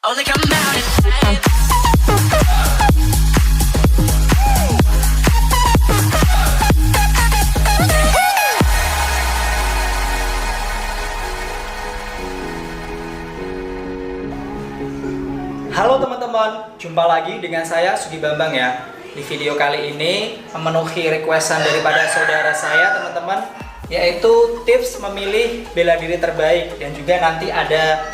Only come out at night. Halo teman-teman, jumpa lagi dengan saya Sugi Bambang ya. Di video kali ini memenuhi requestan daripada saudara saya teman-teman, yaitu tips memilih bela diri terbaik dan juga nanti ada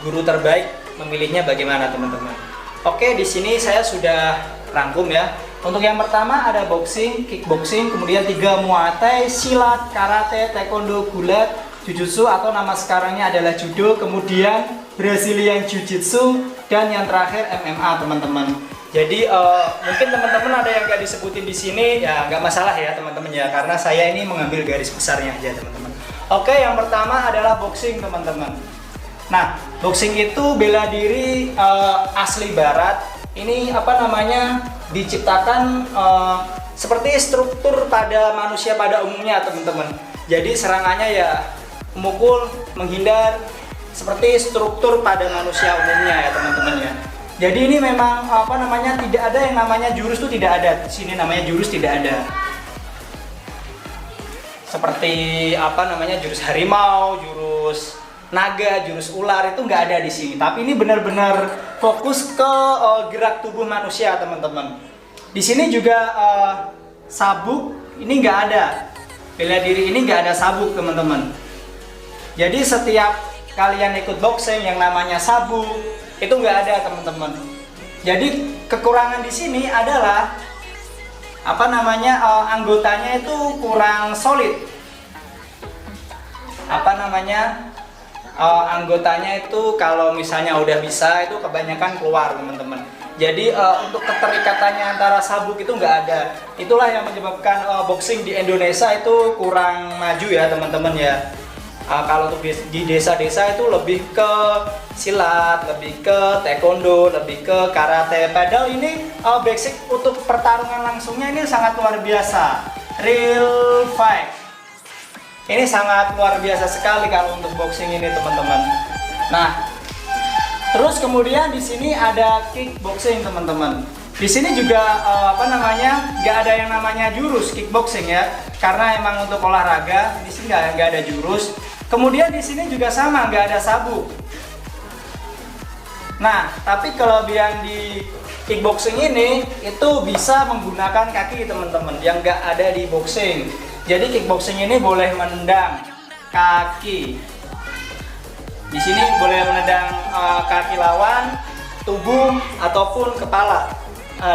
guru terbaik, memilihnya bagaimana teman-teman. Oke, di sini saya sudah rangkum ya. Untuk yang pertama ada boxing, kickboxing, kemudian 3 muay thai, silat, karate, taekwondo, gulat, jujutsu atau nama sekarangnya adalah judo, kemudian Brazilian Jiu-Jitsu, dan yang terakhir MMA teman-teman. Jadi mungkin teman-teman ada yang gak disebutin di sini ya, nggak masalah ya teman-teman ya, karena saya ini mengambil garis besarnya aja teman-teman. Oke, yang pertama adalah boxing teman-teman. Nah, boxing itu bela diri asli barat. Ini diciptakan seperti struktur pada manusia pada umumnya teman-teman. Jadi serangannya ya memukul, menghindar, seperti struktur pada manusia umumnya ya teman-teman ya. Jadi ini memang tidak ada yang namanya jurus, tuh tidak ada. Di sini namanya jurus tidak ada. Seperti jurus harimau, jurus naga, jurus ular itu nggak ada di sini. Tapi ini benar-benar fokus ke gerak tubuh manusia teman-teman. Di sini juga sabuk ini nggak ada. Bela diri ini nggak ada sabuk teman-teman. Jadi setiap kalian ikut boxing yang namanya sabuk itu nggak ada teman-teman. Jadi kekurangan di sini adalah anggotanya itu kurang solid. Anggotanya itu kalau misalnya udah bisa itu kebanyakan keluar teman-teman. Jadi untuk keterikatannya antara sabuk itu nggak ada. Itulah yang menyebabkan boxing di Indonesia itu kurang maju ya teman-teman ya. Kalau untuk di desa-desa itu lebih ke silat, lebih ke taekwondo, lebih ke karate. Padahal ini basic untuk pertarungan langsungnya ini sangat luar biasa. Real fight. Ini sangat luar biasa sekali kalau untuk boxing ini teman-teman. Nah, terus kemudian di sini ada kickboxing teman-teman. Di sini juga nggak ada yang namanya jurus kickboxing ya, karena emang untuk olahraga di sini nggak ada jurus. Kemudian di sini juga sama, nggak ada sabuk. Nah, tapi kelebihan di kickboxing ini itu bisa menggunakan kaki teman-teman, yang nggak ada di boxing. Jadi kickboxing ini boleh menendang kaki. Di sini boleh menendang kaki lawan, tubuh ataupun kepala.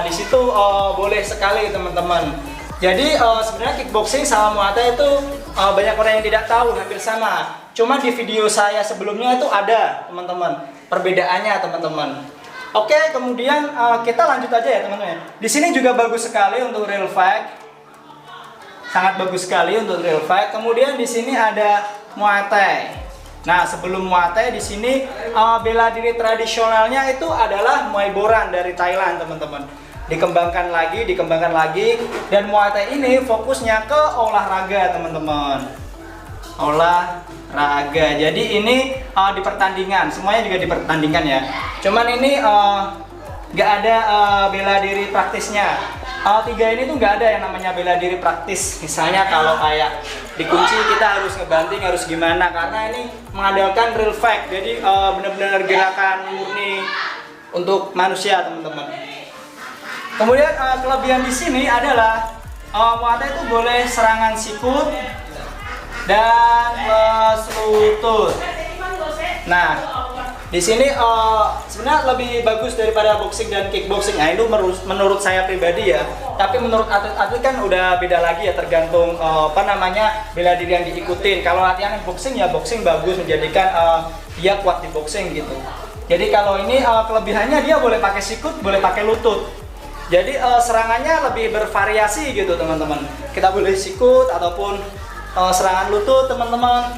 Di situ boleh sekali teman-teman. Jadi sebenarnya kickboxing sama muay thai itu banyak orang yang tidak tahu, hampir sama. Cuma di video saya sebelumnya itu ada teman-teman perbedaannya teman-teman. Oke, kemudian kita lanjut aja ya teman-teman. Di sini juga bagus sekali untuk real fight, sangat bagus sekali untuk real fight. Kemudian di sini ada muay thai. Nah, sebelum muay thai di sini bela diri tradisionalnya itu adalah muay boran dari Thailand teman-teman. Dikembangkan lagi, dan muay thai ini fokusnya ke olahraga teman-teman. Olahraga. Jadi ini di pertandingan, semuanya juga dipertandingkan ya. Cuman ini nggak ada bela diri praktisnya. 3 ini tuh nggak ada yang namanya bela diri praktis. Misalnya kalau kayak dikunci kita harus ngebanting, harus gimana, karena ini mengandalkan real fight. Jadi benar-benar gerakan murni untuk manusia teman-teman. Kemudian kelebihan di sini adalah muay thai itu boleh serangan sikut dan lutut. Nah, di sini sebenarnya lebih bagus daripada boxing dan kickboxing. Nah, itu menurut saya pribadi ya. Tapi menurut atlet-atlet kan udah beda lagi ya, tergantung bela diri yang diikutin. Kalau latihan boxing ya boxing bagus, menjadikan dia kuat di boxing gitu. Jadi kalau ini kelebihannya dia boleh pakai sikut, boleh pakai lutut. Jadi serangannya lebih bervariasi gitu teman-teman. Kita boleh sikut ataupun serangan lutut teman-teman.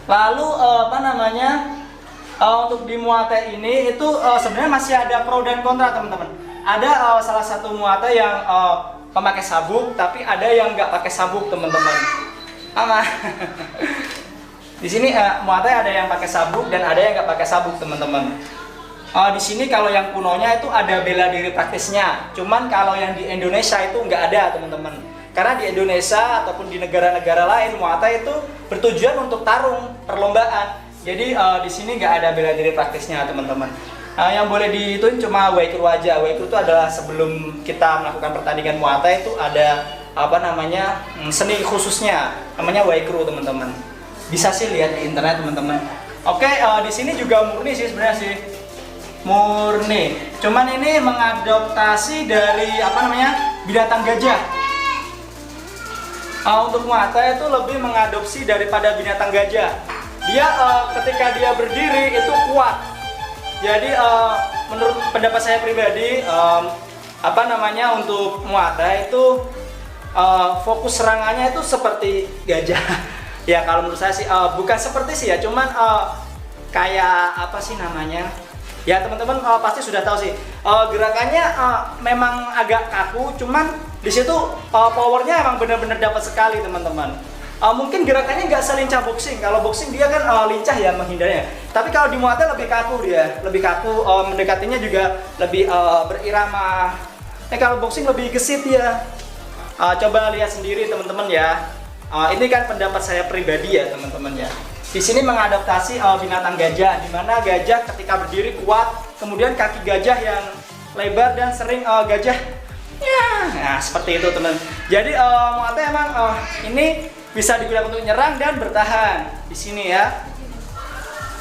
Lalu untuk di muay thai ini itu sebenarnya masih ada pro dan kontra teman-teman. Ada salah satu muay thai yang pemakai sabuk, tapi ada yang nggak pakai sabuk teman-teman. Di sini Muay Thai ada yang pakai sabuk dan ada yang nggak pakai sabuk, teman-teman. Di sini kalau yang kunonya itu ada bela diri praktisnya. Cuman kalau yang di Indonesia itu nggak ada, teman-teman. Karena di Indonesia ataupun di negara-negara lain Muay Thai itu bertujuan untuk tarung, perlombaan. Jadi di sini nggak ada bela diri praktisnya, teman-teman. Yang boleh dituin cuma Waikru aja. Waikru itu adalah sebelum kita melakukan pertandingan Muay Thai itu ada seni khususnya, namanya Waikru, teman-teman. Bisa sih lihat di internet, teman-teman. Oke, di sini juga murni sih sebenarnya sih. Murni. Cuman ini mengadoptasi dari binatang gajah. Untuk Muay Thai itu lebih mengadopsi daripada binatang gajah. Dia ketika dia berdiri itu kuat. Jadi menurut pendapat saya pribadi, untuk Muay Thai itu fokus serangannya itu seperti gajah. Ya kalau menurut saya sih bukan seperti sih ya, cuman kayak ya teman-teman pasti sudah tahu sih, gerakannya memang agak kaku, cuman di situ powernya emang benar-benar dapat sekali, teman-teman. Mungkin gerakannya nggak selincah boxing. Kalau boxing dia kan lincah ya menghindarnya. Tapi kalau di Muay Thai lebih kaku dia, lebih kaku, mendekatinya juga lebih berirama. Kalau boxing lebih gesit ya. Coba lihat sendiri, teman-teman ya. Ini kan pendapat saya pribadi ya, teman-teman ya. Di sini mengadaptasi binatang gajah, di mana gajah ketika berdiri kuat, kemudian kaki gajah yang lebar dan sering gajah. Ya, nah seperti itu, teman. Jadi Muay Thai emang ini bisa digunakan untuk nyerang dan bertahan di sini ya.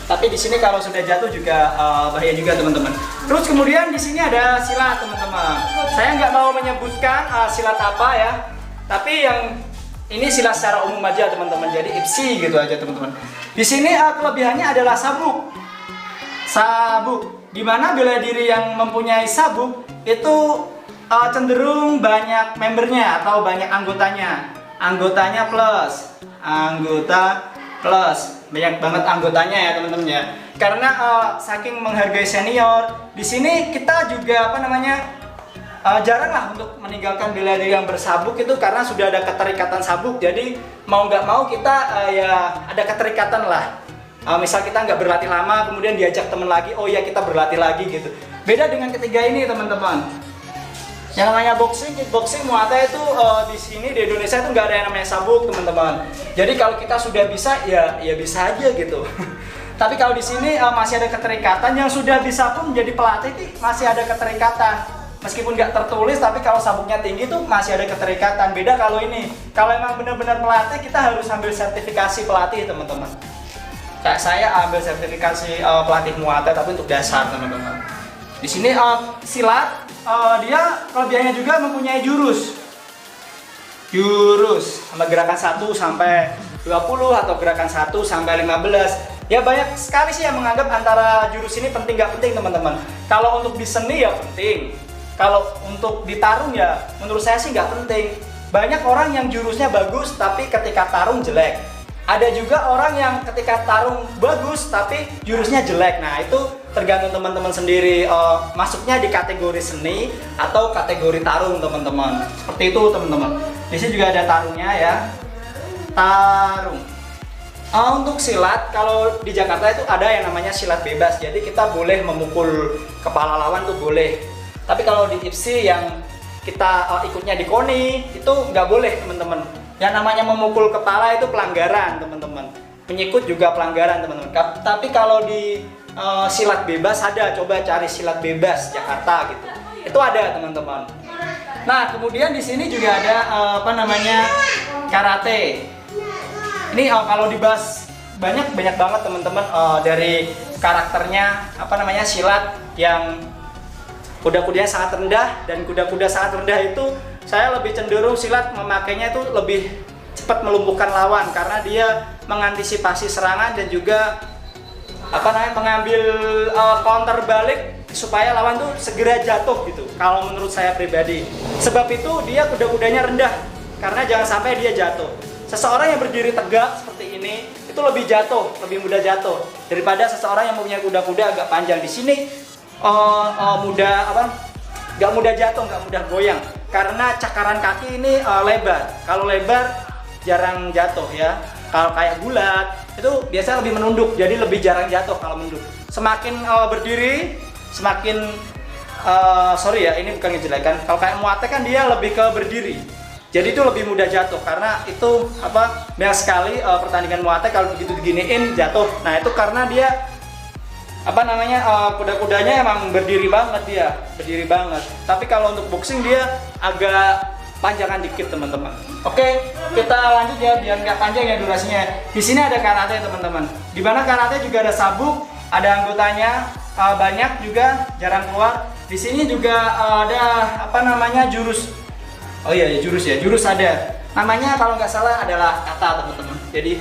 Tapi di sini kalau sudah jatuh juga bahaya juga, teman-teman. Terus kemudian di sini ada silat, teman-teman. Saya nggak mau menyebutkan silat apa ya, tapi yang ini silat secara umum aja, teman-teman. Jadi IPSI gitu aja, teman-teman. Di sini kelebihannya adalah sabuk. Sabuk. Dimana bela diri yang mempunyai sabuk itu cenderung banyak membernya atau banyak anggotanya. Anggota plus. Banyak banget anggotanya ya, teman-teman ya. Karena saking menghargai senior, di sini kita juga jarang lah untuk meninggalkan bela diri yang bersabuk itu karena sudah ada keterikatan sabuk. Jadi mau nggak mau kita ya ada keterikatan lah. Misal kita nggak berlatih lama, kemudian diajak temen lagi, oh ya kita berlatih lagi gitu. Beda dengan ketiga ini, teman-teman. Yang namanya boxing, kickboxing, Muay Thai itu di sini di Indonesia itu nggak ada yang namanya sabuk, teman-teman. Jadi kalau kita sudah bisa ya bisa aja gitu. Tapi kalau di sini masih ada keterikatan. Yang sudah bisa pun menjadi pelatih masih ada keterikatan. Meskipun nggak tertulis, tapi kalau sabuknya tinggi tuh masih ada keterikatan. Beda kalau ini. Kalau emang benar-benar pelatih, kita harus ambil sertifikasi pelatih, teman-teman. Kayak saya ambil sertifikasi pelatih Muay Thai, tapi untuk dasar, teman-teman. Di sini silat, dia kelebihannya juga mempunyai jurus sama gerakan 1 sampai 20 atau gerakan 1 sampai 15. Ya banyak sekali sih yang menganggap antara jurus ini penting nggak penting, teman-teman. Kalau untuk di seni ya penting. Kalau untuk ditarung ya menurut saya sih nggak penting. Banyak orang yang jurusnya bagus tapi ketika tarung jelek. Ada juga orang yang ketika tarung bagus tapi jurusnya jelek. Nah itu tergantung teman-teman sendiri masuknya di kategori seni atau kategori tarung, teman-teman. Seperti itu, teman-teman. Di sini juga ada tarungnya ya. Tarung. Untuk silat, kalau di Jakarta itu ada yang namanya silat bebas. Jadi kita boleh memukul kepala lawan tuh boleh. Tapi kalau di IPSI yang kita ikutnya di KONI itu nggak boleh, teman-teman. Yang namanya memukul kepala itu pelanggaran, teman-teman. Menyikut juga pelanggaran, teman-teman. Tapi kalau di silat bebas ada, coba cari silat bebas Jakarta gitu. Itu ada, teman-teman. Nah, kemudian di sini juga ada karate. Ini kalau dibahas banyak banget, teman-teman, dari karakternya silat yang kuda-kudanya sangat rendah, dan kuda-kuda sangat rendah itu saya lebih cenderung silat memakainya itu lebih cepat melumpuhkan lawan karena dia mengantisipasi serangan dan juga mengambil counter balik supaya lawan tuh segera jatuh gitu. Kalau menurut saya pribadi, sebab itu dia kuda-kudanya rendah karena jangan sampai dia jatuh. Seseorang yang berdiri tegak seperti ini itu lebih mudah jatuh daripada seseorang yang mempunyai kuda-kuda agak panjang. Di sini nggak mudah jatuh, nggak mudah goyang karena cakaran kaki ini lebar. Kalau lebar jarang jatuh ya. Kalau kayak gulat itu biasanya lebih menunduk, jadi lebih jarang jatuh kalau menunduk. Semakin berdiri, semakin sorry ya, ini bukan ngejelekan. Kalau kayak Muay Thai kan dia lebih ke berdiri, jadi itu lebih mudah jatuh karena itu banyak sekali pertandingan Muay Thai kalau begitu diginiin jatuh. Nah itu karena dia kuda-kudanya emang berdiri banget, dia berdiri banget. Tapi kalau untuk boxing dia agak panjangan dikit teman-teman. Oke, kita lanjut ya biar nggak panjang ya durasinya. Di sini ada karate teman-teman. Di mana karate juga ada sabuk, ada anggotanya banyak juga, jarang keluar. Di sini juga ada jurus. Oh iya, jurus ada. Namanya kalau nggak salah adalah kata teman-teman. Jadi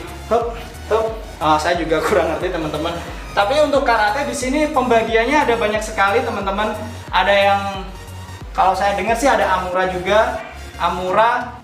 saya juga kurang ngerti teman-teman. Tapi untuk karate di sini pembagiannya ada banyak sekali teman-teman. Ada yang kalau saya dengar sih ada Amura juga. Amura,